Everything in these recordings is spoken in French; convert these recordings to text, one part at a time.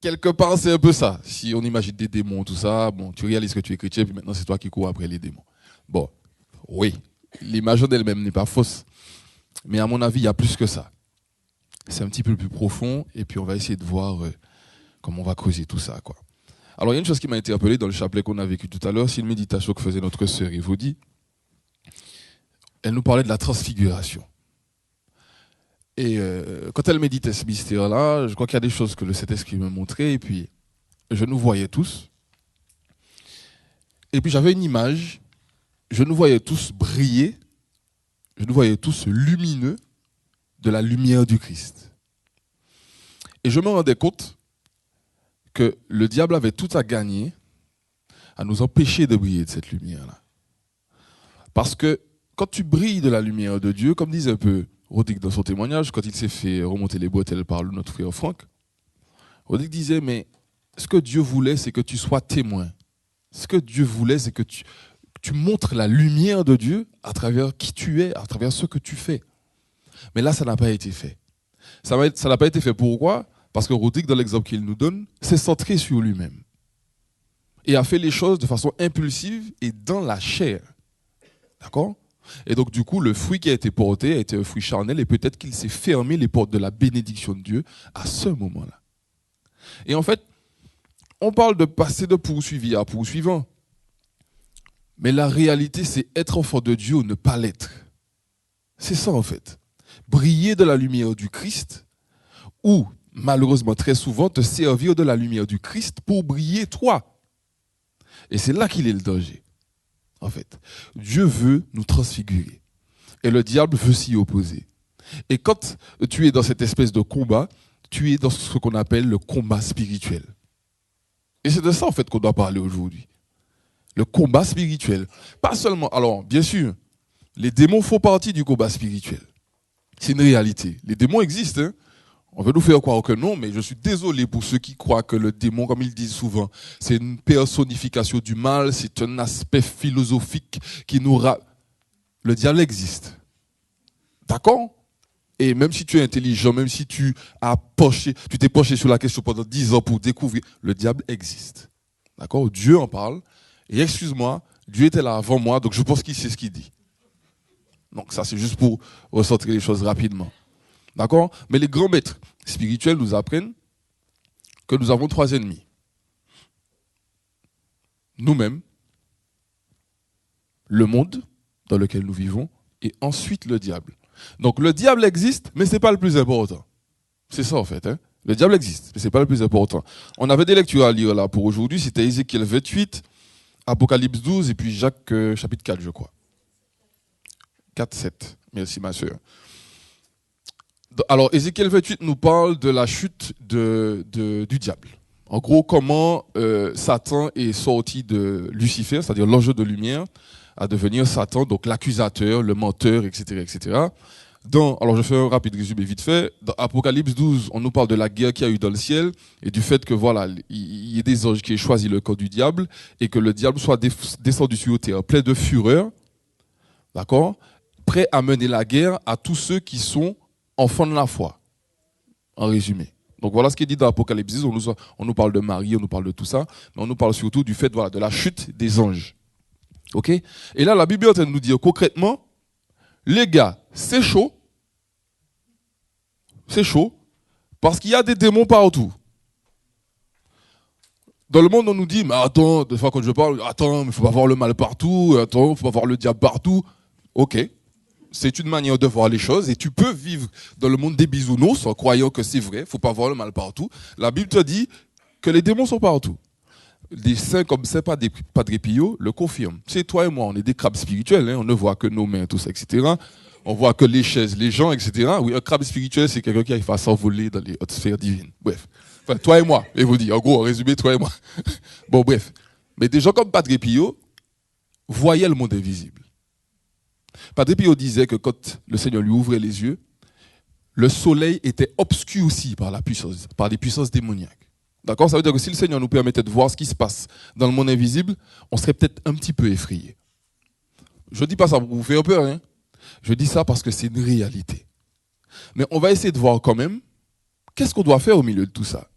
quelque part, c'est un peu ça. Si on imagine des démons, tout ça, bon, tu réalises que tu es chrétien, puis maintenant c'est toi qui cours après les démons. Bon, oui, l'image en elle-même n'est pas fausse. Mais à mon avis, il y a plus que ça. C'est un petit peu plus profond, et puis on va essayer de voir comment on va creuser tout ça, quoi. Alors, il y a une chose qui m'a interpellé dans le chapelet qu'on a vécu tout à l'heure, c'est une méditation que faisait notre sœur Evodie. Elle nous parlait de la transfiguration. Et quand elle méditait ce mystère-là, je crois qu'il y a des choses que le Saint-Esprit me montrait, et puis je nous voyais tous. Et puis j'avais une image, je nous voyais tous briller, je nous voyais tous lumineux de la lumière du Christ. Et je me rendais compte que le diable avait tout à gagner à nous empêcher de briller de cette lumière-là. Parce que quand tu brilles de la lumière de Dieu, comme disait un peu Rodrigue dans son témoignage, quand il s'est fait remonter les bretelles par notre frère Franck, Rodrigue disait, mais ce que Dieu voulait, c'est que tu sois témoin. Ce que Dieu voulait, c'est que tu montres la lumière de Dieu à travers qui tu es, à travers ce que tu fais. Mais là, ça n'a pas été fait. Ça n'a pas été fait. Pourquoi ? Parce que Rodrigue, dans l'exemple qu'il nous donne, s'est centré sur lui-même. Et a fait les choses de façon impulsive et dans la chair. D'accord ? Et donc, du coup, le fruit qui a été porté a été un fruit charnel et peut-être qu'il s'est fermé les portes de la bénédiction de Dieu à ce moment-là. Et en fait, on parle de passer de poursuivi à poursuivant. Mais la réalité, c'est être enfant de Dieu ou ne pas l'être. C'est ça, en fait. Briller de la lumière du Christ ou, malheureusement, très souvent, te servir de la lumière du Christ pour briller toi. Et c'est là qu'il est le danger. En fait, Dieu veut nous transfigurer et le diable veut s'y opposer. Et quand tu es dans cette espèce de combat, tu es dans ce qu'on appelle le combat spirituel. Et c'est de ça en fait qu'on doit parler aujourd'hui. Le combat spirituel. Pas seulement, alors bien sûr, les démons font partie du combat spirituel. C'est une réalité. Les démons existent, hein. On veut nous faire croire que non, mais je suis désolé pour ceux qui croient que le démon, comme ils disent souvent, c'est une personnification du mal, c'est un aspect philosophique qui nous... Le diable existe. D'accord ? Et même si tu es intelligent, même si tu t'es penché sur la question pendant 10 ans pour découvrir, le diable existe. D'accord ? Dieu en parle. Et excuse-moi, Dieu était là avant moi, donc je pense qu'il sait ce qu'il dit. Donc ça, c'est juste pour recentrer les choses rapidement. D'accord ? Mais les grands maîtres spirituels nous apprennent que nous avons 3 ennemis. Nous-mêmes, le monde dans lequel nous vivons, et ensuite le diable. Donc le diable existe, mais ce n'est pas le plus important. C'est ça en fait. Hein? Le diable existe, mais ce n'est pas le plus important. On avait des lectures à lire là pour aujourd'hui, c'était Ézéchiel 28, Apocalypse 12 et puis Jacques chapitre 4 je crois. 4, 7. Merci ma soeur. Alors, Ézéchiel 28 nous parle de la chute du diable. En gros, comment Satan est sorti de Lucifer, c'est-à-dire l'ange de lumière, à devenir Satan, donc l'accusateur, le menteur, etc., etc. Alors, je fais un rapide résumé vite fait. Dans Apocalypse 12, on nous parle de la guerre qu'il y a eu dans le ciel et du fait que voilà, il y ait des anges qui aient choisi le camp du diable et que le diable soit descendu sur terre plein de fureur, d'accord, prêt à mener la guerre à tous ceux qui sont enfants de la foi, en résumé. Donc voilà ce qui est dit dans l'Apocalypse 10, on nous parle de Marie, on nous parle de tout ça, mais on nous parle surtout du fait de la chute des anges. Ok ? Et là, la Bible est en train de nous dire concrètement, les gars, c'est chaud, parce qu'il y a des démons partout. Dans le monde, on nous dit, mais attends, des fois quand je parle, attends, il ne faut pas voir le mal partout, attends, il ne faut pas voir le diable partout. Ok. C'est une manière de voir les choses et tu peux vivre dans le monde des bisounours en croyant que c'est vrai, il ne faut pas voir le mal partout. La Bible te dit que les démons sont partout. Les saints comme c'est pas Padre Pio le confirment. C'est toi et moi, on est des crabes spirituels, hein, on ne voit que nos mains, tout ça, etc. On voit que les chaises, les gens, etc. Oui, un crabe spirituel, c'est quelqu'un qui arrive à s'envoler dans les hautes sphères divines. Bref. Enfin, toi et moi, et vous dites, en gros, en résumé, toi et moi. Bon, bref. Mais des gens comme Padre Pio voyaient le monde invisible. Padre Pio disait que quand le Seigneur lui ouvrait les yeux, le soleil était obscurci par les puissances démoniaques. D'accord ? Ça veut dire que si le Seigneur nous permettait de voir ce qui se passe dans le monde invisible, on serait peut-être un petit peu effrayé. Je ne dis pas ça pour vous faire peur, hein. Je dis ça parce que c'est une réalité. Mais on va essayer de voir quand même, qu'est-ce qu'on doit faire au milieu de tout ça ?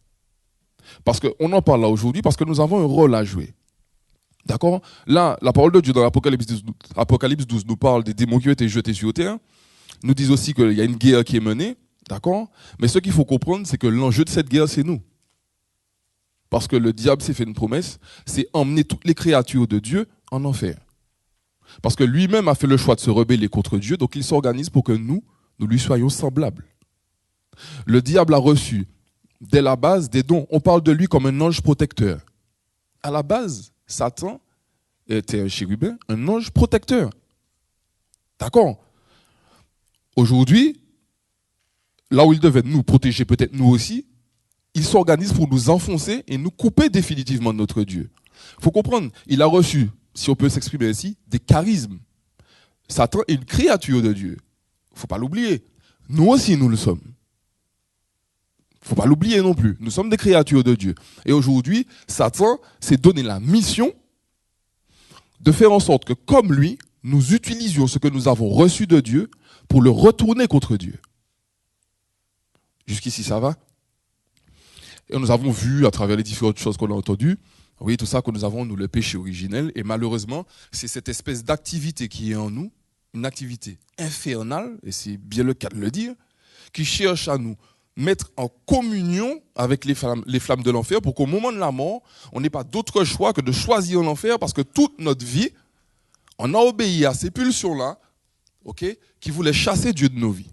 Parce qu'on en parle là aujourd'hui, parce que nous avons un rôle à jouer. D'accord? Là, la parole de Dieu dans Apocalypse 12 nous parle des démons qui ont été jetés sur terre. Nous dit aussi qu'il y a une guerre qui est menée. D'accord? Mais ce qu'il faut comprendre, c'est que l'enjeu de cette guerre, c'est nous. Parce que le diable s'est fait une promesse, c'est emmener toutes les créatures de Dieu en enfer. Parce que lui-même a fait le choix de se rebeller contre Dieu, donc il s'organise pour que nous lui soyons semblables. Le diable a reçu, dès la base, des dons. On parle de lui comme un ange protecteur. À la base, Satan était un chérubin, un ange protecteur. D'accord? Aujourd'hui, là où il devait nous protéger, peut-être nous aussi, il s'organise pour nous enfoncer et nous couper définitivement de notre Dieu. Il faut comprendre, il a reçu, si on peut s'exprimer ainsi, des charismes. Satan est une créature de Dieu. Il ne faut pas l'oublier. Nous aussi, nous le sommes. Il ne faut pas l'oublier non plus. Nous sommes des créatures de Dieu. Et aujourd'hui, Satan s'est donné la mission de faire en sorte que, comme lui, nous utilisions ce que nous avons reçu de Dieu pour le retourner contre Dieu. Jusqu'ici, ça va? Et nous avons vu, à travers les différentes choses qu'on a entendues, oui, tout ça, que nous avons, nous, le péché originel. Et malheureusement, c'est cette espèce d'activité qui est en nous, une activité infernale, et c'est bien le cas de le dire, qui cherche à nous mettre en communion avec les flammes de l'enfer pour qu'au moment de la mort, on n'ait pas d'autre choix que de choisir l'enfer parce que toute notre vie, on a obéi à ces pulsions-là, okay, qui voulaient chasser Dieu de nos vies.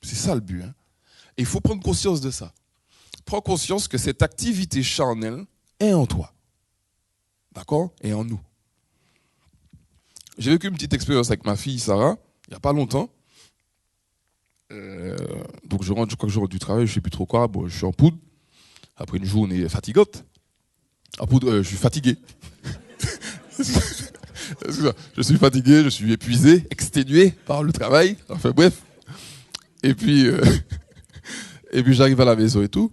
C'est ça le but. Hein? Et il faut prendre conscience de ça. Prends conscience que cette activité charnelle est en toi. D'accord? Et en nous. J'ai vécu une petite expérience avec ma fille Sarah, il n'y a pas longtemps. Donc je crois que je rentre du travail, je ne sais plus trop quoi. Bon, je suis en poudre, après une journée fatigante. En poudre, je suis fatigué. Je suis fatigué, je suis épuisé, exténué par le travail. Enfin bref. Et puis j'arrive à la maison et tout.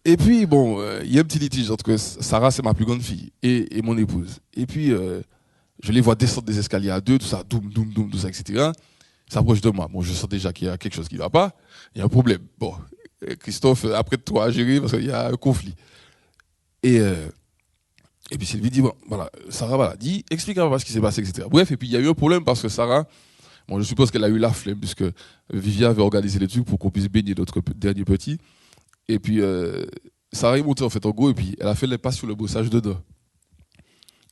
Et puis, bon, il y a un petit litige entre Sarah, c'est ma plus grande fille, et mon épouse. Et puis, je les vois descendre des escaliers à deux, tout ça, doum, doum, doum, tout ça, etc. Ils s'approchent de moi. Bon, je sens déjà qu'il y a quelque chose qui ne va pas. Il y a un problème. Bon, Christophe, après de toi à gérer, parce qu'il y a un conflit. Et puis Sylvie dit, bon, voilà, Sarah, voilà, dit, explique-moi ce qui s'est passé, etc. Bref, et puis il y a eu un problème parce que Sarah, bon, je suppose qu'elle a eu la flemme, puisque Vivian avait organisé les trucs pour qu'on puisse baigner notre dernier petit. Et puis, Sarah est montée en fait en gros, et puis elle a fait l'impasse sur le bossage de dents.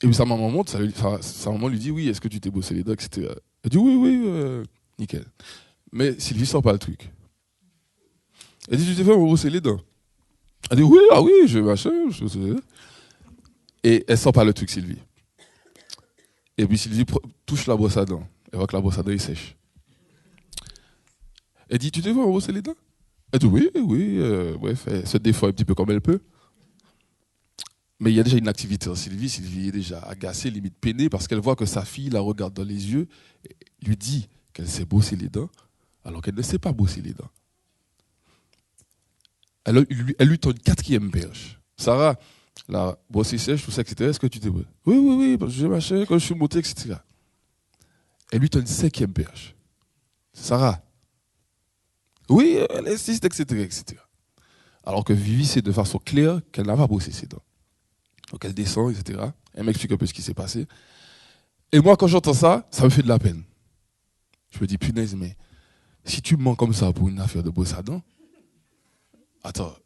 Et puis sa maman monte, sa maman lui dit, oui, est-ce que tu t'es bossé les dents, etc. Elle dit, oui, oui, nickel. Mais Sylvie sort pas le truc. Elle dit, tu t'es fait brosser les dents? Elle dit, oui, ah oui, et elle sort pas le truc, Sylvie. Et puis Sylvie touche la brosse à dents. Elle voit que la brosse à dents est sèche. Elle dit, tu t'es fait brosser les dents? Elle dit oui, oui, bref, elle se défend un petit peu comme elle peut. Mais il y a déjà une activité en Sylvie. Sylvie est déjà agacée, limite peinée, parce qu'elle voit que sa fille la regarde dans les yeux, et lui dit qu'elle sait bosser les dents, alors qu'elle ne sait pas bosser les dents. Elle lui tend une quatrième perche. Sarah, la brosse sèche, tout ça, etc. Est-ce que tu t'es brossé? Oui, oui, oui, parce que j'ai marché, quand je suis monté, etc. Elle lui tend une cinquième perche. Sarah, oui, elle insiste, etc., etc. Alors que Vivi sait de façon claire qu'elle n'a pas bossé ses dents. Donc elle descend, etc. Elle m'explique un peu ce qui s'est passé. Et moi, quand j'entends ça, ça me fait de la peine. Je me dis, punaise, mais si tu me mens comme ça pour une affaire de brosse à dents, attends,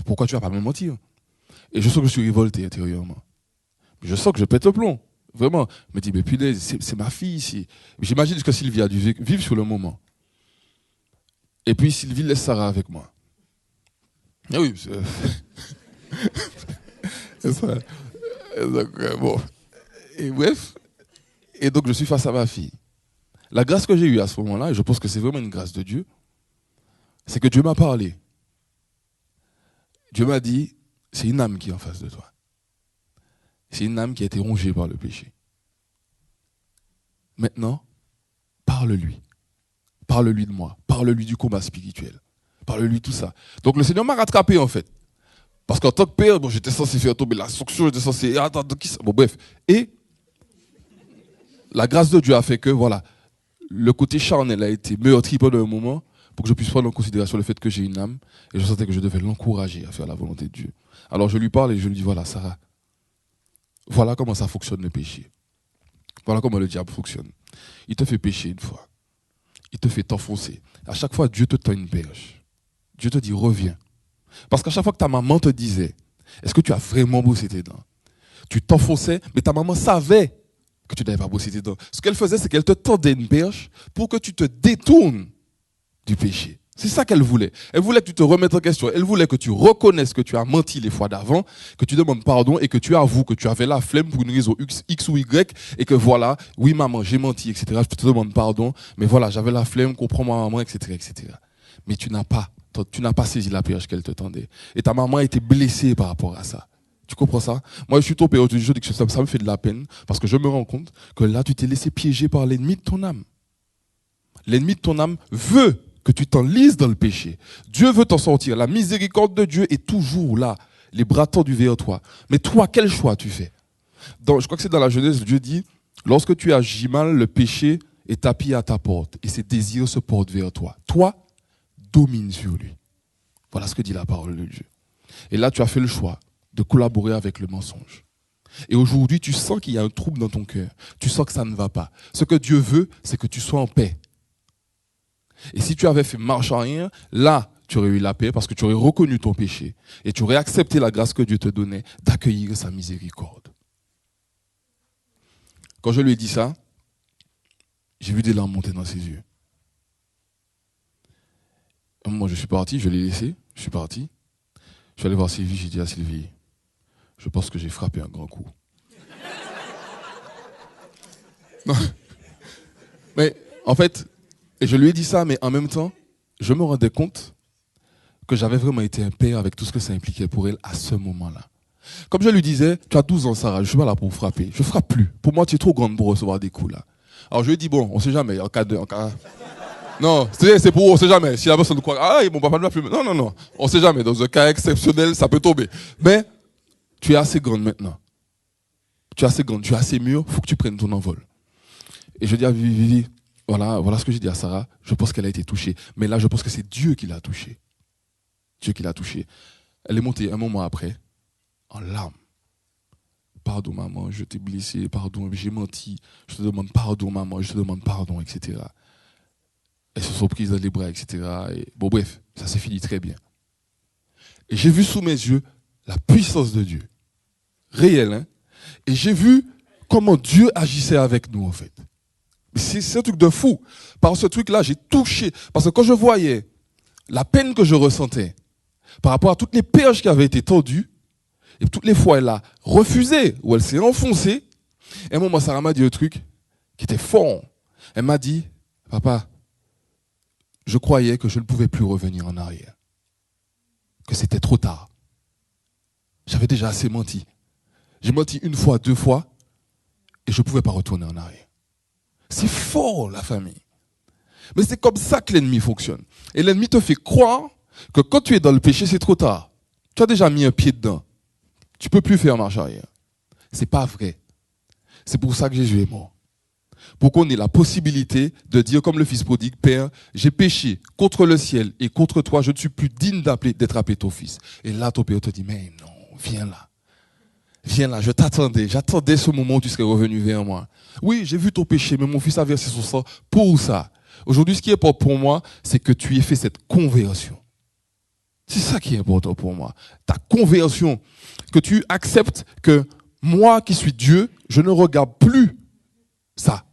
pourquoi tu vas pas me mentir? Et je sens que je suis révolté intérieurement. Je sens que je pète le plomb. Vraiment. Je me dis, mais punaise, c'est ma fille ici. J'imagine que Sylvie a dû vivre sur le moment. Et puis Sylvie laisse Sarah avec moi. Ah oui, c'est ça. Donc, bon. Et bref, et donc je suis face à ma fille. La grâce que j'ai eue à ce moment-là, et je pense que c'est vraiment une grâce de Dieu, c'est que Dieu m'a parlé. Dieu m'a dit, c'est une âme qui est en face de toi. C'est une âme qui a été rongée par le péché. Maintenant, parle-lui. Parle-lui de moi. Parle-lui du combat spirituel. Parle-lui de tout ça. Donc le Seigneur m'a rattrapé en fait. Parce qu'en tant que père, bon, j'étais censé faire tomber la sanction, j'étais censé... Attends, qui ça? Bon bref. Et la grâce de Dieu a fait que, voilà, le côté charnel a été meurtri pendant un moment pour que je puisse prendre en considération le fait que j'ai une âme, et je sentais que je devais l'encourager à faire la volonté de Dieu. Alors je lui parle et je lui dis, voilà Sarah, voilà comment ça fonctionne le péché. Voilà comment le diable fonctionne. Il te fait pécher une fois. Il te fait t'enfoncer. À chaque fois, Dieu te tend une perche. Dieu te dit, reviens. Parce qu'à chaque fois que ta maman te disait, est-ce que tu as vraiment bossé tes dents? Tu t'enfonçais, mais ta maman savait que tu n'avais pas bossé tes dents. Ce qu'elle faisait, c'est qu'elle te tendait une perche pour que tu te détournes du péché. C'est ça qu'elle voulait. Elle voulait que tu te remettes en question. Elle voulait que tu reconnaisses que tu as menti les fois d'avant, que tu demandes pardon et que tu avoues que tu avais la flemme pour une raison X ou Y et que voilà, oui maman, j'ai menti, etc. Je te demande pardon, mais voilà, j'avais la flemme, comprends ma maman, etc., etc. Mais tu n'as pas saisi la perche qu'elle te tendait. Et ta maman a été blessée par rapport à ça. Tu comprends ça? Moi, je suis tombé aujourd'hui, je dis que ça me fait de la peine parce que je me rends compte que là, tu t'es laissé piéger par l'ennemi de ton âme. L'ennemi de ton âme veut que tu t'enlises dans le péché. Dieu veut t'en sortir. La miséricorde de Dieu est toujours là, les bras tendus vers toi. Mais toi, quel choix tu fais? Je crois que c'est dans la Genèse, Dieu dit, lorsque tu agis mal, le péché est tapis à ta porte et ses désirs se portent vers toi. Toi, domine sur lui. Voilà ce que dit la parole de Dieu. Et là, tu as fait le choix de collaborer avec le mensonge. Et aujourd'hui, tu sens qu'il y a un trouble dans ton cœur. Tu sens que ça ne va pas. Ce que Dieu veut, c'est que tu sois en paix. Et si tu avais fait marche arrière, là, tu aurais eu la paix parce que tu aurais reconnu ton péché et tu aurais accepté la grâce que Dieu te donnait d'accueillir sa miséricorde. Quand je lui ai dit ça, j'ai vu des larmes monter dans ses yeux. Moi, je suis parti, je l'ai laissé, je suis parti. Je suis allé voir Sylvie, j'ai dit à Sylvie, je pense que j'ai frappé un grand coup. Non. Mais en fait, et je lui ai dit ça, mais en même temps, je me rendais compte que j'avais vraiment été un père avec tout ce que ça impliquait pour elle à ce moment-là. Comme je lui disais, tu as 12 ans, Sarah, je ne suis pas là pour frapper. Je ne frappe plus. Pour moi, tu es trop grande pour recevoir des coups là. Alors je lui ai dit, bon, on ne sait jamais, en cas de... Non, c'est pour, on ne sait jamais. Si la personne croit, ah, mon papa ne va plus. Non. On ne sait jamais. Dans un cas exceptionnel, ça peut tomber. Mais tu es assez grande maintenant. Tu es assez grande, tu es assez mûre, il faut que tu prennes ton envol. Et je dis à Vivi, voilà ce que j'ai dit à Sarah. Je pense qu'elle a été touchée. Mais là, je pense que c'est Dieu qui l'a touchée. Dieu qui l'a touchée. Elle est montée un moment après, en larmes. Pardon, maman, je t'ai blessé. Pardon, j'ai menti. Je te demande pardon, maman. Je te demande pardon, etc. Elles se sont prises dans les bras, etc. Et bon, bref, ça s'est fini très bien. Et j'ai vu sous mes yeux la puissance de Dieu. Réelle, hein. Et j'ai vu comment Dieu agissait avec nous, en fait. C'est un truc de fou. Par ce truc-là, j'ai touché. Parce que quand je voyais la peine que je ressentais par rapport à toutes les perches qui avaient été tendues, et toutes les fois elle a refusé, ou elle s'est enfoncée, et un moment, Sarah m'a dit un truc qui était fort. Elle m'a dit, papa, je croyais que je ne pouvais plus revenir en arrière. Que c'était trop tard. J'avais déjà assez menti. J'ai menti une fois, 2 fois, et je ne pouvais pas retourner en arrière. C'est fort, la famille. Mais c'est comme ça que l'ennemi fonctionne. Et l'ennemi te fait croire que quand tu es dans le péché, c'est trop tard. Tu as déjà mis un pied dedans. Tu ne peux plus faire marche arrière. Ce n'est pas vrai. C'est pour ça que Jésus est mort. Pour qu'on ait la possibilité de dire comme le fils prodigue, Père, j'ai péché contre le ciel et contre toi, je ne suis plus digne d'être appelé ton fils. Et là, ton père te dit, mais non, viens là. Viens là, je t'attendais. J'attendais ce moment où tu serais revenu vers moi. Oui, j'ai vu ton péché, mais mon fils a versé son sang pour ça. Aujourd'hui, ce qui est important pour moi, c'est que tu aies fait cette conversion. C'est ça qui est important pour moi. Ta conversion. Que tu acceptes que moi qui suis Dieu, je ne regarde plus ça.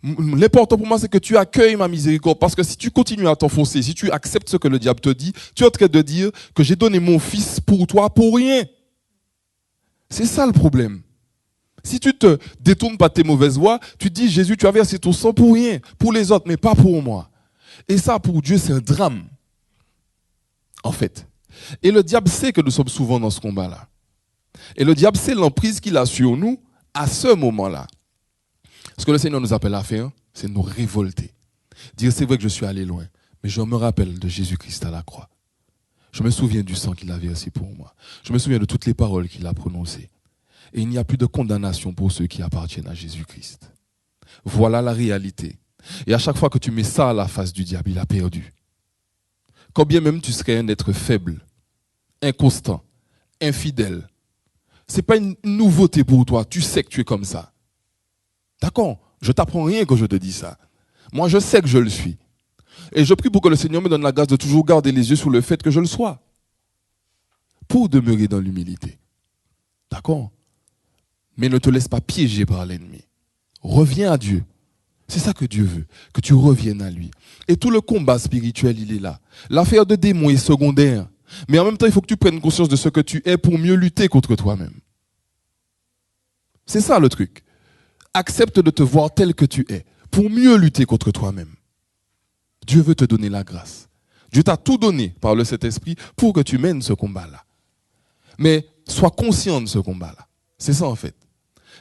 L'important pour moi, c'est que tu accueilles ma miséricorde. Parce que si tu continues à t'enfoncer, si tu acceptes ce que le diable te dit, tu es en train de dire que j'ai donné mon fils pour toi, pour rien. C'est ça le problème. Si tu te détournes pas de tes mauvaises voies, tu te dis, Jésus, tu as versé ton sang pour rien, pour les autres, mais pas pour moi. Et ça, pour Dieu, c'est un drame. En fait. Et le diable sait que nous sommes souvent dans ce combat-là. Et le diable sait l'emprise qu'il a sur nous à ce moment-là. Ce que le Seigneur nous appelle à faire, c'est nous révolter. Dire, c'est vrai que je suis allé loin, mais je me rappelle de Jésus-Christ à la croix. Je me souviens du sang qu'il a versé pour moi. Je me souviens de toutes les paroles qu'il a prononcées. Et il n'y a plus de condamnation pour ceux qui appartiennent à Jésus-Christ. Voilà la réalité. Et à chaque fois que tu mets ça à la face du diable, il a perdu. Quand bien même tu serais un être faible, inconstant, infidèle, ce n'est pas une nouveauté pour toi. Tu sais que tu es comme ça. D'accord? Je t'apprends rien quand je te dis ça. Moi, je sais que je le suis. Et je prie pour que le Seigneur me donne la grâce de toujours garder les yeux sur le fait que je le sois. Pour demeurer dans l'humilité. D'accord? Mais ne te laisse pas piéger par l'ennemi. Reviens à Dieu. C'est ça que Dieu veut, que tu reviennes à lui. Et tout le combat spirituel, il est là. L'affaire de démons est secondaire. Mais en même temps, il faut que tu prennes conscience de ce que tu es pour mieux lutter contre toi-même. C'est ça le truc. Accepte de te voir tel que tu es pour mieux lutter contre toi-même. Dieu veut te donner la grâce. Dieu t'a tout donné par le Saint-Esprit pour que tu mènes ce combat-là. Mais sois conscient de ce combat-là. C'est ça en fait.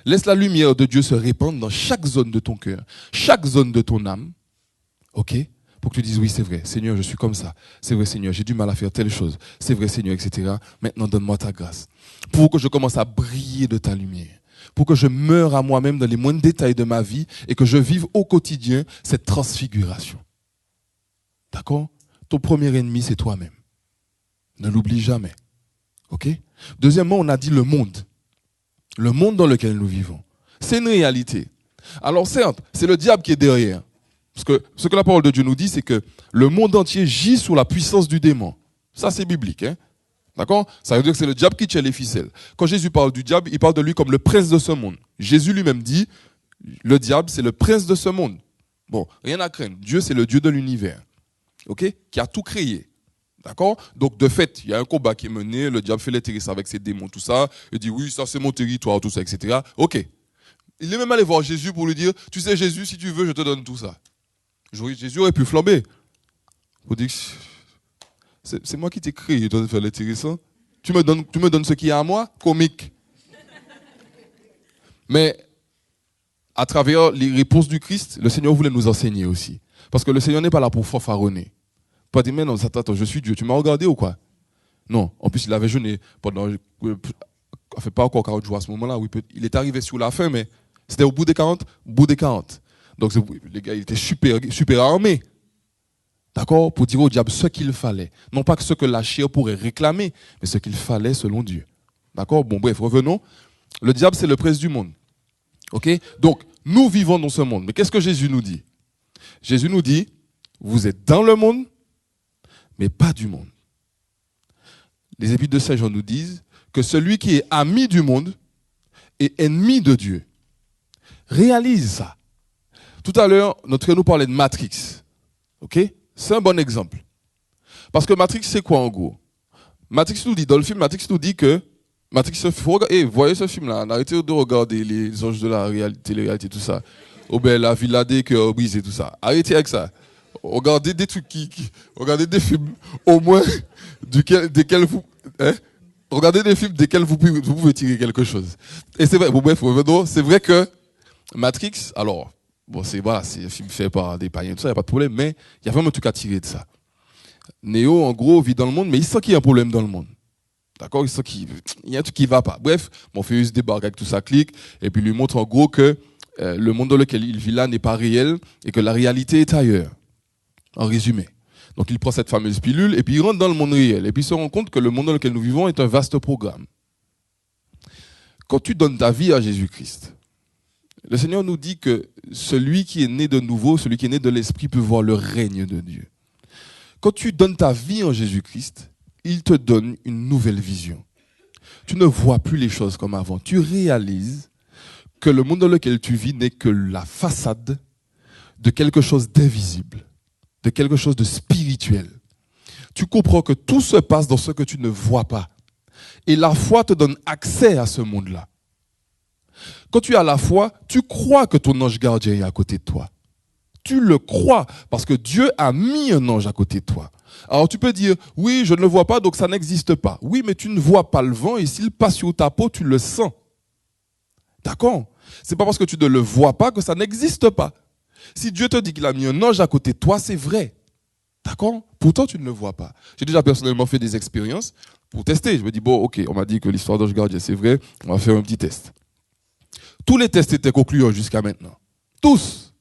Laisse la lumière de Dieu se répandre dans chaque zone de ton cœur, chaque zone de ton âme. Ok? Pour que tu dises, oui, c'est vrai, Seigneur, je suis comme ça. C'est vrai, Seigneur, j'ai du mal à faire telle chose. C'est vrai, Seigneur, etc. Maintenant, donne-moi ta grâce. Pour que je commence à briller de ta lumière. Pour que je meure à moi-même dans les moindres détails de ma vie et que je vive au quotidien cette transfiguration. D'accord? Ton premier ennemi, c'est toi-même. Ne l'oublie jamais. Ok? Deuxièmement, on a dit le monde. Le monde dans lequel nous vivons. C'est une réalité. Alors certes, c'est le diable qui est derrière. Parce que ce que la parole de Dieu nous dit, c'est que le monde entier gît sous la puissance du démon. Ça, c'est biblique. Hein? D'accord? Ça veut dire que c'est le diable qui tient les ficelles. Quand Jésus parle du diable, il parle de lui comme le prince de ce monde. Jésus lui-même dit, le diable, c'est le prince de ce monde. Bon, rien à craindre. Dieu, c'est le Dieu de l'univers. Ok? Qui a tout créé. D'accord? Donc, de fait, il y a un combat qui est mené, le diable fait l'intérêt avec ses démons, tout ça. Il dit, oui, ça c'est mon territoire, tout ça, etc. Ok. Il est même allé voir Jésus pour lui dire, tu sais, Jésus, si tu veux, je te donne tout ça. Jésus aurait pu flamber. Pour dire, c'est moi qui t'ai créé, je dois faire l'intéressant. Tu me donnes ce qui est à moi? Comique. Mais, à travers les réponses du Christ, le Seigneur voulait nous enseigner aussi. Parce que le Seigneur n'est pas là pour fanfaronner. Pas dire, mais non, attends, je suis Dieu, tu m'as regardé ou quoi? Non, en plus il avait jeûné pendant, fait pas encore 40 jours à ce moment-là, oui, il est arrivé sur la fin, mais c'était au bout des 40, Donc les gars, ils étaient super armés, d'accord, pour dire au diable ce qu'il fallait. Non pas que ce que la chair pourrait réclamer, mais ce qu'il fallait selon Dieu. D'accord? Bon, bref, revenons. Le diable, c'est le prince du monde. Ok? Donc, nous vivons dans ce monde. Mais qu'est-ce que Jésus nous dit? Jésus nous dit, vous êtes dans le monde, mais pas du monde. Les Épîtres de Saint Jean nous disent que celui qui est ami du monde est ennemi de Dieu. Réalise ça. Tout à l'heure, notre frère nous parlait de Matrix. Ok? C'est un bon exemple. Parce que Matrix, c'est quoi en gros? Matrix nous dit, dans le film, Matrix nous dit que voyez ce film-là, arrêtez de regarder les anges de la télé-réalité, tout ça. La villa des cœurs brisés, tout ça. Arrêtez avec ça. Regardez des trucs regardez des films, au moins, desquels vous, hein? Regardez des films desquels vous pouvez tirer quelque chose. Et c'est vrai, bon bref, c'est vrai que Matrix, alors, bon, c'est un film fait par des païens, tout ça, il n'y a pas de problème, mais il y a vraiment un truc à tirer de ça. Néo, en gros, vit dans le monde, mais il sent qu'il y a un problème dans le monde. D'accord? Il sent qu'il y a un truc qui ne va pas. Bref, Morpheus débarque avec tout ça, clique, et puis lui montre en gros que le monde dans lequel il vit là n'est pas réel, et que la réalité est ailleurs. En résumé. Donc il prend cette fameuse pilule et puis il rentre dans le monde réel. Et puis il se rend compte que le monde dans lequel nous vivons est un vaste programme. Quand tu donnes ta vie à Jésus-Christ, le Seigneur nous dit que celui qui est né de nouveau, celui qui est né de l'Esprit peut voir le règne de Dieu. Quand tu donnes ta vie en Jésus-Christ, il te donne une nouvelle vision. Tu ne vois plus les choses comme avant. Tu réalises que le monde dans lequel tu vis n'est que la façade de quelque chose d'invisible, de quelque chose de spirituel. Tu comprends que tout se passe dans ce que tu ne vois pas. Et la foi te donne accès à ce monde-là. Quand tu as la foi, tu crois que ton ange gardien est à côté de toi. Tu le crois parce que Dieu a mis un ange à côté de toi. Alors tu peux dire, oui, je ne le vois pas, donc ça n'existe pas. Oui, mais tu ne vois pas le vent et s'il passe sur ta peau, tu le sens. D'accord? C'est pas parce que tu ne le vois pas que ça n'existe pas. Si Dieu te dit qu'il a mis un ange à côté de toi, c'est vrai. D'accord? Pourtant, tu ne le vois pas. J'ai déjà personnellement fait des expériences pour tester. Je me dis, bon, ok, on m'a dit que l'histoire d'ange gardien, c'est vrai, on va faire un petit test. Tous les tests étaient concluants jusqu'à maintenant. Tous.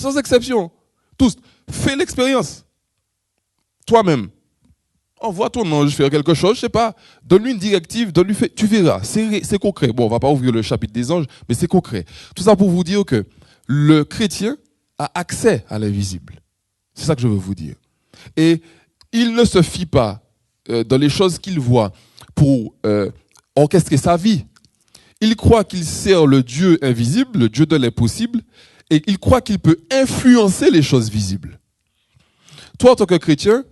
Sans exception. Tous. Fais l'expérience. Toi-même. Envoie ton ange faire quelque chose, je sais pas. Donne-lui une directive, tu verras. C'est concret. Bon, on va pas ouvrir le chapitre des anges, mais c'est concret. Tout ça pour vous dire que le chrétien a accès à l'invisible. C'est ça que je veux vous dire. Et il ne se fie pas dans les choses qu'il voit pour orchestrer sa vie. Il croit qu'il sert le Dieu invisible, le Dieu de l'impossible, et il croit qu'il peut influencer les choses visibles. Toi, en tant que chrétien,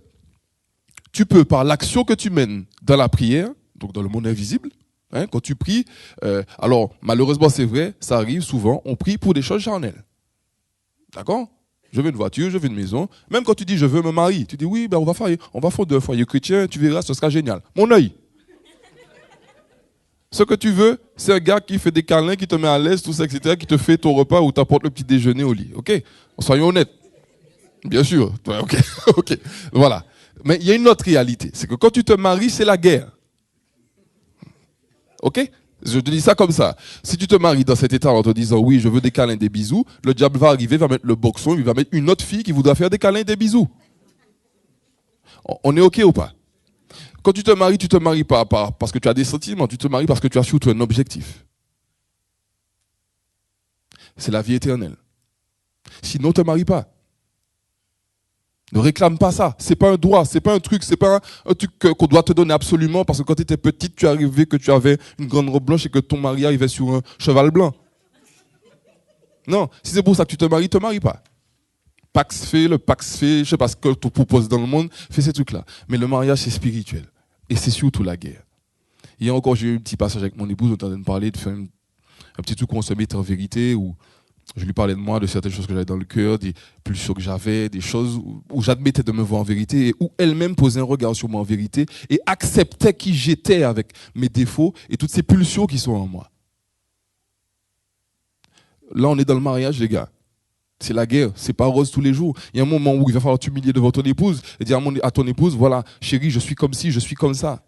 tu peux, par l'action que tu mènes dans la prière, donc dans le monde invisible, hein, quand tu pries, alors malheureusement c'est vrai, ça arrive souvent, on prie pour des choses charnelles. D'accord ? Je veux une voiture, je veux une maison. Même quand tu dis je veux me marier, tu dis oui, ben on va faire un foyer chrétien, tu verras, ce sera génial. Mon œil. Ce que tu veux, c'est un gars qui fait des câlins, qui te met à l'aise, tout ça, etc., qui te fait ton repas ou t'apporte le petit déjeuner au lit. Ok ? Soyons honnêtes. Bien sûr. Ok. Ok. Voilà. Mais il y a une autre réalité. C'est que quand tu te maries, c'est la guerre. Ok ? Je te dis ça comme ça. Si tu te maries dans cet état en te disant oui, je veux des câlins, des bisous, le diable va arriver, va mettre le boxon, il va mettre une autre fille qui voudra faire des câlins, des bisous. On est ok ou pas ? Quand tu te maries pas parce que tu as des sentiments, tu te maries parce que tu as surtout un objectif. C'est la vie éternelle. Sinon, ne te marie pas. Ne réclame pas ça. C'est pas un droit, c'est pas un truc, c'est pas un truc qu'on doit te donner absolument parce que quand tu étais petite, tu arrivais que tu avais une grande robe blanche et que ton mari arrivait sur un cheval blanc. Non, si c'est pour ça que tu te maries pas. Pax fait, je sais pas ce que tu proposes dans le monde, fais ces trucs-là. Mais le mariage, c'est spirituel. Et c'est surtout la guerre. Hier encore, j'ai eu un petit passage avec mon épouse, on était en train de parler, de faire un petit truc où on se met en vérité, où je lui parlais de moi, de certaines choses que j'avais dans le cœur, des pulsions que j'avais, des choses où j'admettais de me voir en vérité, et où elle-même posait un regard sur moi en vérité, et acceptait qui j'étais avec mes défauts et toutes ces pulsions qui sont en moi. Là, on est dans le mariage, les gars. C'est la guerre, c'est pas rose tous les jours. Il y a un moment où il va falloir t'humilier devant ton épouse et dire à ton épouse, voilà, chérie, je suis comme ci, je suis comme ça.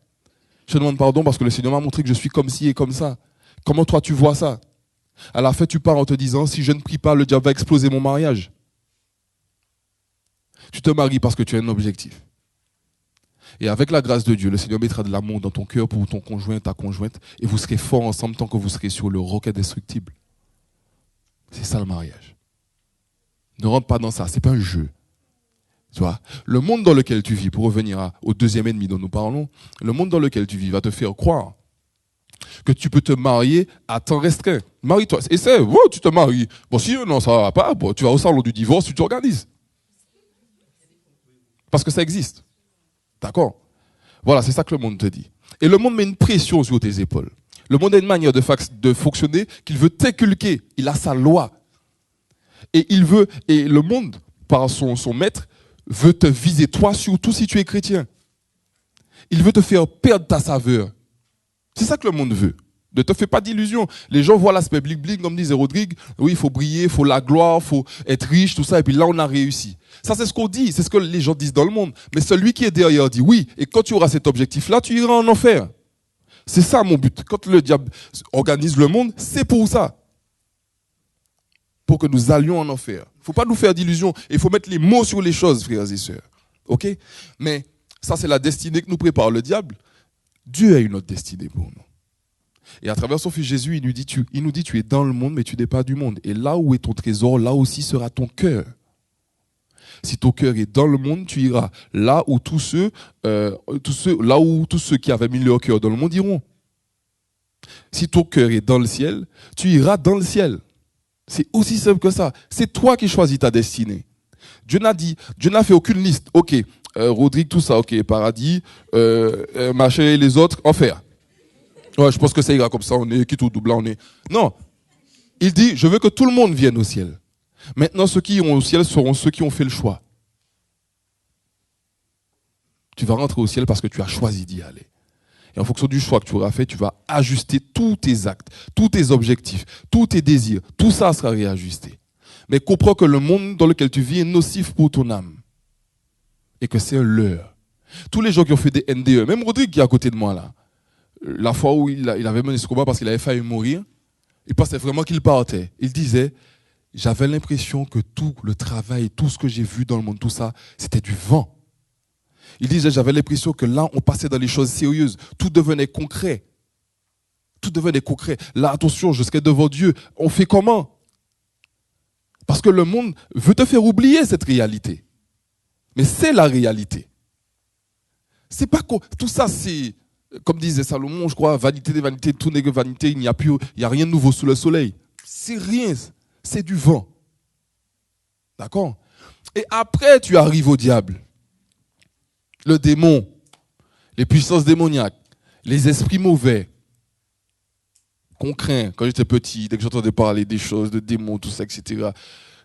Je te demande pardon parce que le Seigneur m'a montré que je suis comme ci et comme ça. Comment toi tu vois ça ? À la fin, tu pars en te disant, si je ne prie pas, le diable va exploser mon mariage. Tu te maries parce que tu as un objectif. Et avec la grâce de Dieu, le Seigneur mettra de l'amour dans ton cœur pour ton conjoint, ta conjointe, et vous serez forts ensemble tant que vous serez sur le roc indestructible. C'est ça le mariage. Ne rentre pas dans ça, c'est pas un jeu. Tu vois, le monde dans lequel tu vis, pour revenir au deuxième ennemi dont nous parlons, le monde dans lequel tu vis va te faire croire que tu peux te marier à temps restreint. Marie-toi, essaie, tu te maries. Bon, si non, ça va pas, bon, tu vas au salon du divorce, tu t'organises. Parce que ça existe. D'accord ? Voilà, c'est ça que le monde te dit. Et le monde met une pression sur tes épaules. Le monde a une manière de fonctionner qu'il veut t'inculquer. Il a sa loi. Et le monde, par son maître, veut te viser toi, surtout si tu es chrétien. Il veut te faire perdre ta saveur. C'est ça que le monde veut. Ne te fais pas d'illusions. Les gens voient l'aspect blic-blic, comme disait Rodrigue. Oui, il faut briller, il faut la gloire, il faut être riche, tout ça. Et puis là, on a réussi. Ça, c'est ce qu'on dit. C'est ce que les gens disent dans le monde. Mais celui qui est derrière dit oui. Et quand tu auras cet objectif-là, tu iras en enfer. C'est ça mon but. Quand le diable organise le monde, c'est pour ça. Pour que nous allions en enfer. Il ne faut pas nous faire d'illusions. Il faut mettre les mots sur les choses, frères et sœurs. OK ? Mais ça, c'est la destinée que nous prépare le diable. Dieu a une autre destinée pour nous. Et à travers son fils Jésus, il nous dit, tu es dans le monde, mais tu n'es pas du monde. Et là où est ton trésor, là aussi sera ton cœur. Si ton cœur est dans le monde, tu iras là où tous ceux qui avaient mis leur cœur dans le monde iront. Si ton cœur est dans le ciel, tu iras dans le ciel. C'est aussi simple que ça. C'est toi qui choisis ta destinée. Dieu n'a fait aucune liste. Ok, Rodrigue, tout ça, ok, paradis, machin et les autres, enfer. Ouais, je pense que ça ira comme ça, on est qui tout double, on est. Non. Il dit, je veux que tout le monde vienne au ciel. Maintenant, ceux qui iront au ciel seront ceux qui ont fait le choix. Tu vas rentrer au ciel parce que tu as choisi d'y aller. Et en fonction du choix que tu auras fait, tu vas ajuster tous tes actes, tous tes objectifs, tous tes désirs. Tout ça sera réajusté. Mais comprends que le monde dans lequel tu vis est nocif pour ton âme. Et que c'est un leurre. Tous les gens qui ont fait des NDE, même Rodrigue qui est à côté de moi là, la fois où il avait mené ce combat parce qu'il avait failli mourir, il pensait vraiment qu'il partait. Il disait, j'avais l'impression que tout le travail, tout ce que j'ai vu dans le monde, tout ça, c'était du vent. Il disait, j'avais l'impression que là, on passait dans les choses sérieuses. Tout devenait concret. Tout devenait concret. Là, attention, je serai devant Dieu. On fait comment? Parce que le monde veut te faire oublier cette réalité. Mais c'est la réalité. C'est pas tout ça, c'est, comme disait Salomon, je crois, vanité des vanités, tout n'est que vanité, il n'y a rien de nouveau sous le soleil. C'est rien, c'est du vent. D'accord? Et après, tu arrives au diable. Le démon, les puissances démoniaques, les esprits mauvais qu'on craint quand j'étais petit, dès que j'entendais parler des choses, de démons, tout ça, etc.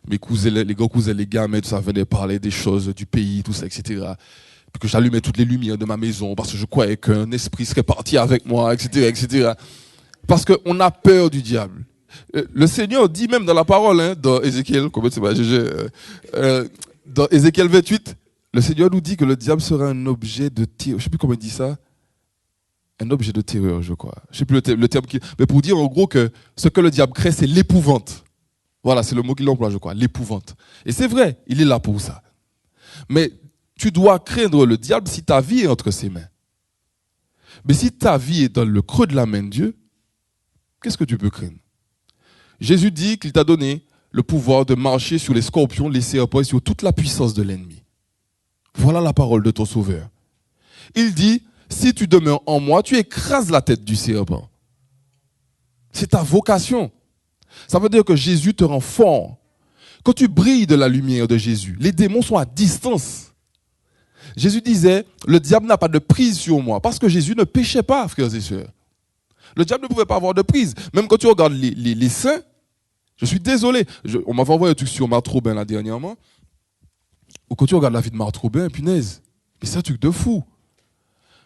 Mes cousins, les grands cousins, les gamins, tout ça, venaient parler des choses du pays, tout ça, etc. Puis que j'allumais toutes les lumières de ma maison parce que je croyais qu'un esprit serait parti avec moi, etc., etc. Parce qu'on a peur du diable. Le Seigneur dit même dans la parole, hein, dans Ézéchiel, dans Ézéchiel 28, le Seigneur nous dit que le diable sera un objet de terreur. Je ne sais plus comment il dit ça. Un objet de terreur, je crois. Je ne sais plus le terme qui... Mais pour dire en gros que ce que le diable crée, c'est l'épouvante. Voilà, c'est le mot qu'il emploie, je crois, l'épouvante. Et c'est vrai, il est là pour ça. Mais tu dois craindre le diable si ta vie est entre ses mains. Mais si ta vie est dans le creux de la main de Dieu, qu'est-ce que tu peux craindre? Jésus dit qu'il t'a donné le pouvoir de marcher sur les scorpions, les serpents et sur toute la puissance de l'ennemi. Voilà la parole de ton Sauveur. Il dit, si tu demeures en moi, tu écrases la tête du serpent. C'est ta vocation. Ça veut dire que Jésus te rend fort. Quand tu brilles de la lumière de Jésus, les démons sont à distance. Jésus disait, le diable n'a pas de prise sur moi, parce que Jésus ne péchait pas, frères et sœurs. Le diable ne pouvait pas avoir de prise. Même quand tu regardes les saints, je suis désolé, on m'avait envoyé un truc sur Marthe Robin là dernièrement, ou quand tu regardes la vie de Marthe Robin, punaise, mais c'est un truc de fou.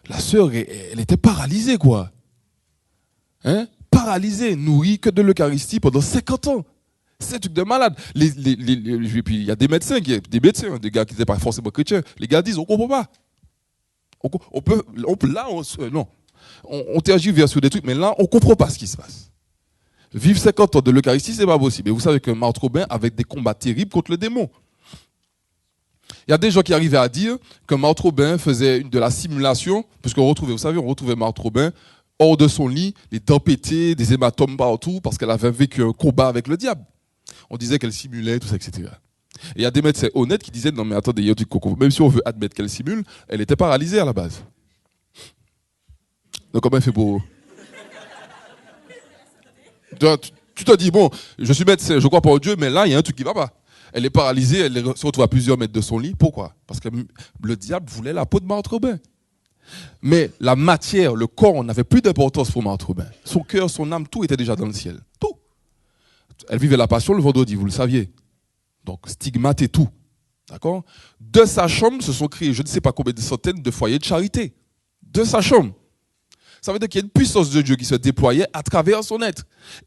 La sœur, elle était paralysée, quoi. Hein? Paralysée, nourrie que de l'Eucharistie pendant 50 ans. C'est un truc de malade. Et puis il y a des médecins, des gars qui n'étaient pas forcément chrétiens. Les gars disent, on ne comprend pas. On tergiverse sur des trucs, mais là, on ne comprend pas ce qui se passe. Vivre 50 ans de l'Eucharistie, c'est pas possible. Et vous savez que Marthe Robin avait des combats terribles contre le démon. Il y a des gens qui arrivaient à dire que Marthe Robin faisait de la simulation, puisqu'on retrouvait, vous savez, on retrouvait Marthe Robin hors de son lit, les dents pétées, des hématomes partout, parce qu'elle avait vécu un combat avec le diable. On disait qu'elle simulait, tout ça, etc. Et il y a des médecins honnêtes qui disaient, non mais attendez, même si on veut admettre qu'elle simule, elle était paralysée à la base. Donc comment elle fait pour... Tu te dis, bon, je suis médecin, je crois pas au Dieu, mais là, il y a un truc qui va pas. Elle est paralysée, elle se retrouve à plusieurs mètres de son lit. Pourquoi? Parce que le diable voulait la peau de Marthe Robin. Mais la matière, le corps n'avait plus d'importance pour Marthe Robin. Son cœur, son âme, tout était déjà dans le ciel. Tout. Elle vivait la passion le vendredi, vous le saviez. Donc, stigmate et tout. D'accord? De sa chambre se sont créés, je ne sais pas combien de centaines de foyers de charité. De sa chambre. Ça veut dire qu'il y a une puissance de Dieu qui se déployait à travers son être.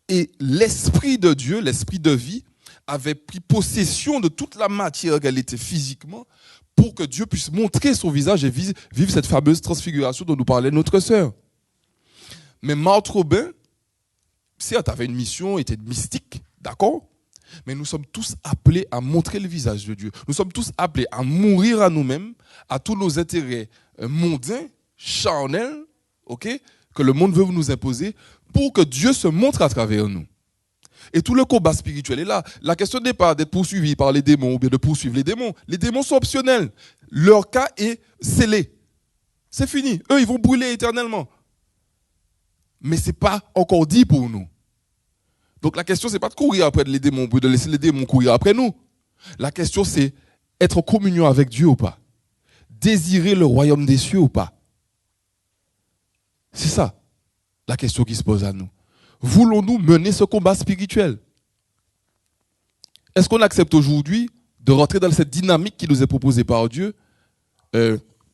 Et l'esprit de Dieu, l'esprit de vie, avait pris possession de toute la matière qu'elle était physiquement pour que Dieu puisse montrer son visage et vivre cette fameuse transfiguration dont nous parlait notre sœur. Mais Marthe Robin, certes, avait une mission, était mystique, d'accord? Mais nous sommes tous appelés à montrer le visage de Dieu. Nous sommes tous appelés à mourir à nous-mêmes, à tous nos intérêts mondains, charnels, ok, que le monde veut nous imposer, pour que Dieu se montre à travers nous. Et tout le combat spirituel est là. La question n'est pas d'être poursuivi par les démons ou bien de poursuivre les démons. Les démons sont optionnels. Leur cas est scellé. C'est fini. Eux, ils vont brûler éternellement. Mais ce n'est pas encore dit pour nous. Donc la question, ce n'est pas de courir après les démons, ou de laisser les démons courir après nous. La question, c'est être en communion avec Dieu ou pas. Désirer le royaume des cieux ou pas. C'est ça, la question qui se pose à nous. Voulons-nous mener ce combat spirituel? Est-ce qu'on accepte aujourd'hui de rentrer dans cette dynamique qui nous est proposée par Dieu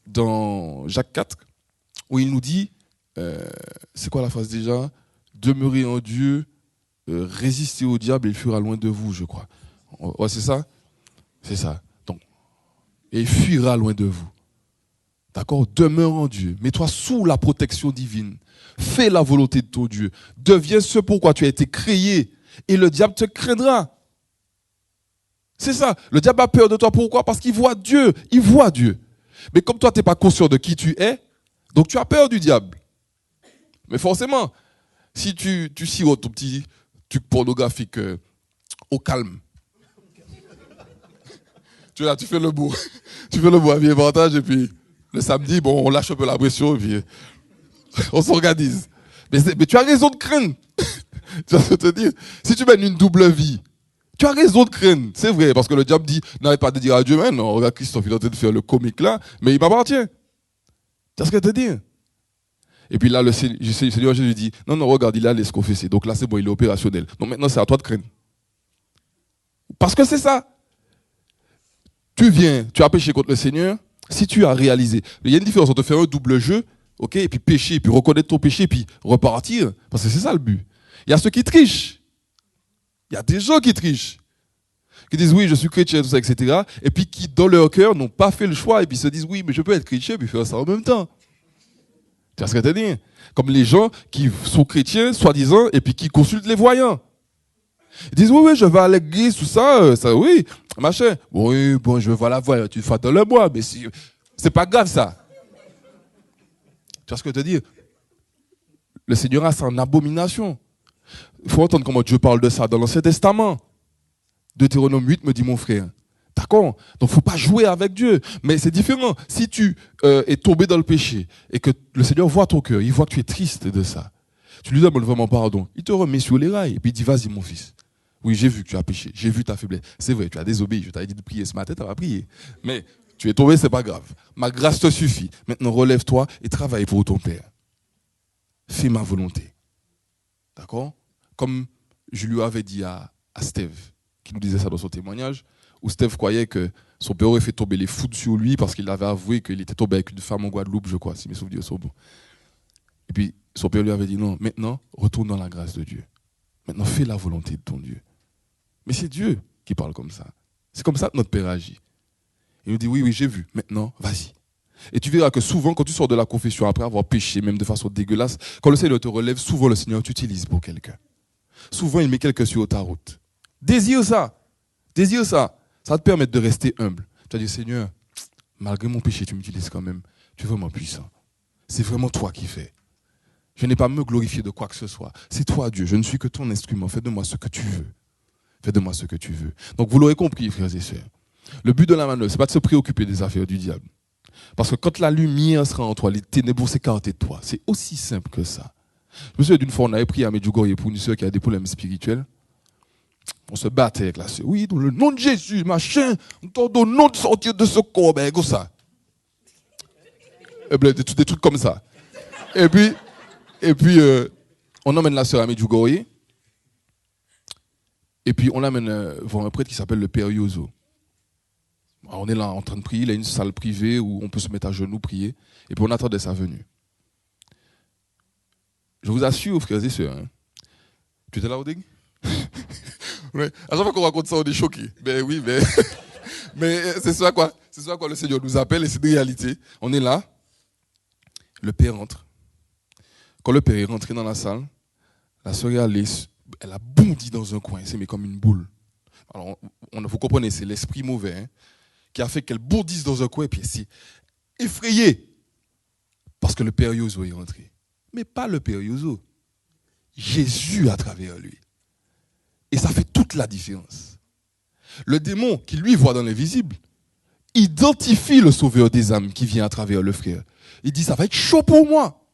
dans Jacques 4, où il nous dit, c'est quoi la phrase déjà? Demeurez en Dieu, résistez au diable et il fuira loin de vous, je crois. Ouais, c'est ça? C'est ça. Donc, et il fuira loin de vous. D'accord? Demeure en Dieu. Mets-toi sous la protection divine. Fais la volonté de ton Dieu. Deviens ce pourquoi tu as été créé. Et le diable te craindra. C'est ça. Le diable a peur de toi. Pourquoi? Parce qu'il voit Dieu. Il voit Dieu. Mais comme toi, tu n'es pas conscient de qui tu es, donc tu as peur du diable. Mais forcément, si tu sirotes ton petit truc pornographique au calme, tu fais le beau. Tu fais le beau à vie avantage et puis le samedi, bon, on lâche un peu la pression et puis on s'organise. Mais tu as raison de craindre. Tu vas te dire, si tu mènes une double vie, tu as raison de craindre. C'est vrai, parce que le diable dit, n'arrête pas de dire à Dieu, mais non, regarde Christophe, il est en train de faire le comique là, mais il m'appartient. Tu vois ce que je te dis? Et puis là, le Seigneur Jésus dit, non, regarde, il a laissé confesser. Donc là, c'est bon, il est opérationnel. Donc maintenant, c'est à toi de craindre. Parce que c'est ça. Tu as péché contre le Seigneur, si tu as réalisé. Il y a une différence entre faire un double jeu, ok, et puis pécher, et puis reconnaître ton péché, et puis repartir. Parce que c'est ça le but. Il y a ceux qui trichent. Il y a des gens qui trichent. Qui disent oui, je suis chrétien, tout ça, etc. Et puis qui, dans leur cœur, n'ont pas fait le choix, et puis se disent oui, mais je peux être chrétien, et puis faire ça en même temps. Tu vois ce que je veux dire? Comme les gens qui sont chrétiens, soi-disant, et puis qui consultent les voyants. Ils disent oui, je vais à l'église, tout ça, oui, machin. Oui, bon, je vais voir la voix, tu fais dans le bois, mais c'est pas grave ça. Tu vois ce que je veux dire? Le Seigneur a ça en abomination. Il faut entendre comment Dieu parle de ça dans l'Ancien Testament. Deutéronome 8 me dit mon frère. D'accord? Donc il ne faut pas jouer avec Dieu. Mais c'est différent. Si tu es tombé dans le péché et que le Seigneur voit ton cœur, il voit que tu es triste de ça, tu lui demandes vraiment pardon. Il te remet sur les rails et puis il dit vas-y mon fils. Oui, j'ai vu que tu as péché. J'ai vu ta faiblesse. C'est vrai, tu as désobéi. Je t'avais dit de prier ce matin, tu n'as pas prié. Mais tu es tombé, ce n'est pas grave. Ma grâce te suffit. Maintenant relève-toi et travaille pour ton Père. Fais ma volonté. D'accord? Comme je lui avais dit à Steve, qui nous disait ça dans son témoignage, où Steve croyait que son père aurait fait tomber les foudres sur lui parce qu'il avait avoué qu'il était tombé avec une femme en Guadeloupe, je crois, si mes souvenirs sont bons. Et puis, son père lui avait dit non, maintenant, retourne dans la grâce de Dieu. Maintenant, fais la volonté de ton Dieu. Mais c'est Dieu qui parle comme ça. C'est comme ça que notre père agit. Il nous dit oui, j'ai vu, maintenant, vas-y. Et tu verras que souvent, quand tu sors de la confession après avoir péché, même de façon dégueulasse, quand le Seigneur te relève, souvent le Seigneur t'utilise pour quelqu'un. Souvent, il met quelqu'un sur ta route. Désire ça. Désire ça. Ça va te permettre de rester humble. Tu vas dire, Seigneur, malgré mon péché, tu m'utilises quand même. Tu es vraiment puissant. C'est vraiment toi qui fais. Je n'ai pas à me glorifier de quoi que ce soit. C'est toi, Dieu. Je ne suis que ton instrument. Fais de moi ce que tu veux. Fais de moi ce que tu veux. Donc, vous l'aurez compris, frères et sœurs. Le but de la manœuvre, ce n'est pas de se préoccuper des affaires du diable. Parce que quand la lumière sera en toi, les ténèbres vont s'écarter de toi. C'est aussi simple que ça. Je me souviens d'une fois, on avait prié à Medjugorje pour une sœur qui a des problèmes spirituels. On se battait avec la sœur. Oui, dans le nom de Jésus, machin, on t'ordonne de sortir de ce corps, ben, comme ça. Et bien, des trucs comme ça. Et puis on emmène la sœur à Medjugorje. Et puis, on l'amène voir un prêtre qui s'appelle le Père Yozo. Alors, on est là en train de prier. Il a une salle privée où on peut se mettre à genoux, prier. Et puis, on attendait sa venue. Je vous assure, frères et sœurs, hein, tu étais là, Oding? Ouais. À chaque fois qu'on raconte ça, on est choqués. Ben oui, mais c'est ça quoi. C'est ça quoi le Seigneur nous appelle et c'est une réalité. On est là. Le Père entre. Quand le Père est rentré dans la salle, la sœur elle a bondi dans un coin, c'est mais comme une boule. Alors, vous comprenez, c'est l'esprit mauvais hein, qui a fait qu'elle bondisse dans un coin et puis elle s'est effrayée parce que le Père Yozo est rentré. Mais pas le Père Yozo. Jésus à travers lui. Et ça fait toute la différence. Le démon qui lui voit dans l'invisible identifie le sauveur des âmes qui vient à travers le frère. Il dit ça va être chaud pour moi.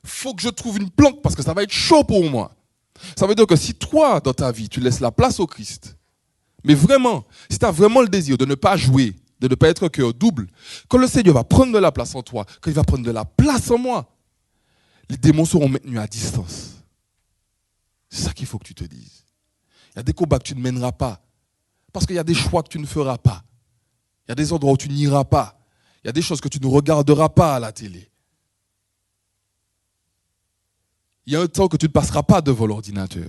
Il faut que je trouve une planque parce que ça va être chaud pour moi. Ça veut dire que si toi, dans ta vie, tu laisses la place au Christ, mais vraiment, si tu as vraiment le désir de ne pas jouer, de ne pas être un cœur double, quand le Seigneur va prendre de la place en toi, quand il va prendre de la place en moi, les démons seront maintenus à distance. C'est ça qu'il faut que tu te dises. Il y a des combats que tu ne mèneras pas, parce qu'il y a des choix que tu ne feras pas. Il y a des endroits où tu n'iras pas. Il y a des choses que tu ne regarderas pas à la télé. Il y a un temps que tu ne passeras pas devant l'ordinateur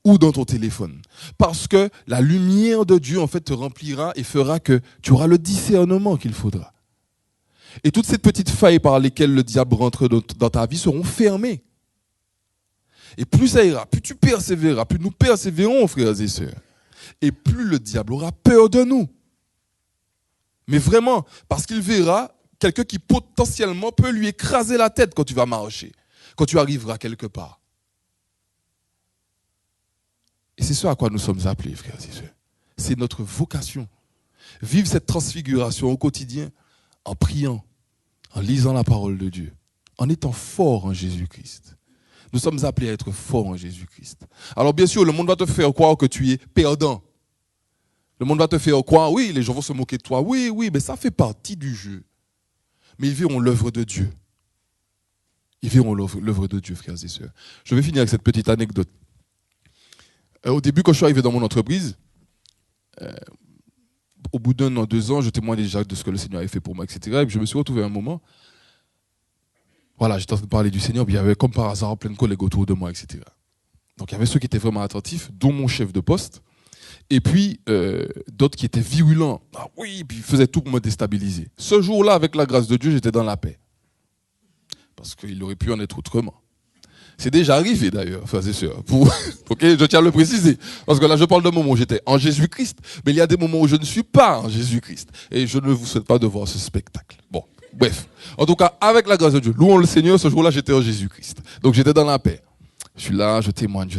ou dans ton téléphone. Parce que la lumière de Dieu, en fait, te remplira et fera que tu auras le discernement qu'il faudra. Et toutes ces petites failles par lesquelles le diable rentre dans ta vie seront fermées. Et plus ça ira, plus tu persévéreras, plus nous persévérons, frères et sœurs. et plus le diable aura peur de nous. Mais vraiment, parce qu'il verra quelqu'un qui potentiellement peut lui écraser la tête quand tu vas marcher, quand tu arriveras quelque part. Et c'est ce à quoi nous sommes appelés, frères et sœurs. C'est notre vocation. Vivre cette transfiguration au quotidien en priant, en lisant la parole de Dieu, en étant fort en Jésus-Christ. Nous sommes appelés à être forts en Jésus-Christ. Alors bien sûr, le monde va te faire croire que tu es perdant. Le monde va te faire croire, oui, les gens vont se moquer de toi. Oui, oui, mais ça fait partie du jeu. Mais ils verront l'œuvre de Dieu. Ils verront l'œuvre de Dieu, frères et sœurs. Je vais finir avec cette petite anecdote. Au début, quand je suis arrivé dans mon entreprise, au bout d'un an, 2 ans, je témoignais déjà de ce que le Seigneur avait fait pour moi, etc. Et puis je me suis retrouvé à un moment, voilà, j'étais en train de parler du Seigneur, puis il y avait comme par hasard plein de collègues autour de moi, etc. Donc il y avait ceux qui étaient vraiment attentifs, dont mon chef de poste, et puis d'autres qui étaient virulents. Ah oui, puis ils faisaient tout pour me déstabiliser. Ce jour-là, avec la grâce de Dieu, j'étais dans la paix. Parce qu'il aurait pu en être autrement. C'est déjà arrivé d'ailleurs, frères et sœurs. Ok, je tiens à le préciser. Parce que là, je parle de moments où j'étais en Jésus-Christ, mais il y a des moments où je ne suis pas en Jésus-Christ. Et je ne vous souhaite pas de voir ce spectacle. Bon, bref. En tout cas, avec la grâce de Dieu, louons le Seigneur, ce jour-là, j'étais en Jésus-Christ. Donc j'étais dans la paix. Je suis là, je témoigne.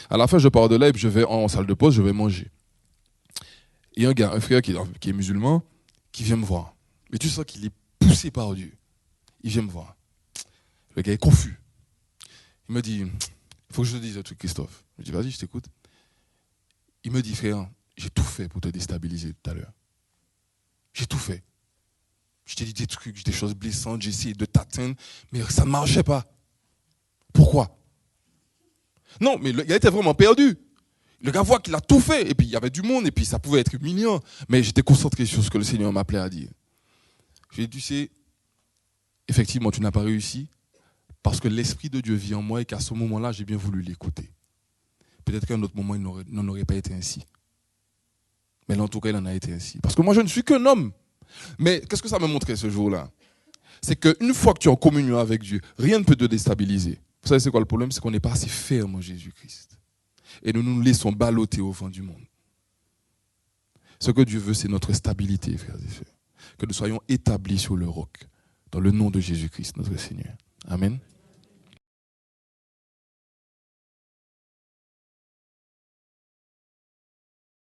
À la fin, je pars de là et puis je vais en salle de pause, je vais manger. Et un frère qui est musulman, qui vient me voir. Mais tu sens qu'il est poussé par Dieu. Il vient me voir. Le gars est confus. Il me dit, il faut que je te dise un truc, Christophe. Je dis, vas-y, je t'écoute. Il me dit, frère, j'ai tout fait pour te déstabiliser tout à l'heure. J'ai tout fait. Je t'ai dit des trucs, des choses blessantes, j'ai essayé de t'atteindre, mais ça ne marchait pas. Pourquoi? Non, mais le gars était vraiment perdu. Le gars voit qu'il a tout fait, et puis il y avait du monde, et puis ça pouvait être humiliant. Mais j'étais concentré sur ce que le Seigneur m'appelait à dire. J'ai dit, tu sais, effectivement, tu n'as pas réussi, parce que l'Esprit de Dieu vit en moi et qu'à ce moment-là, j'ai bien voulu l'écouter. Peut-être qu'à un autre moment, il n'en aurait pas été ainsi. Mais en tout cas, il en a été ainsi. Parce que moi, je ne suis qu'un homme. Mais qu'est-ce que ça m'a montré ce jour-là? C'est qu'une fois que tu es en communion avec Dieu, rien ne peut te déstabiliser. Vous savez, c'est quoi le problème? C'est qu'on n'est pas assez ferme en Jésus-Christ. Et nous nous laissons balloter au vent du monde. Ce que Dieu veut, c'est notre stabilité, frères et sœurs. Que nous soyons établis sur le roc, dans le nom de Jésus-Christ, notre Seigneur. Amen.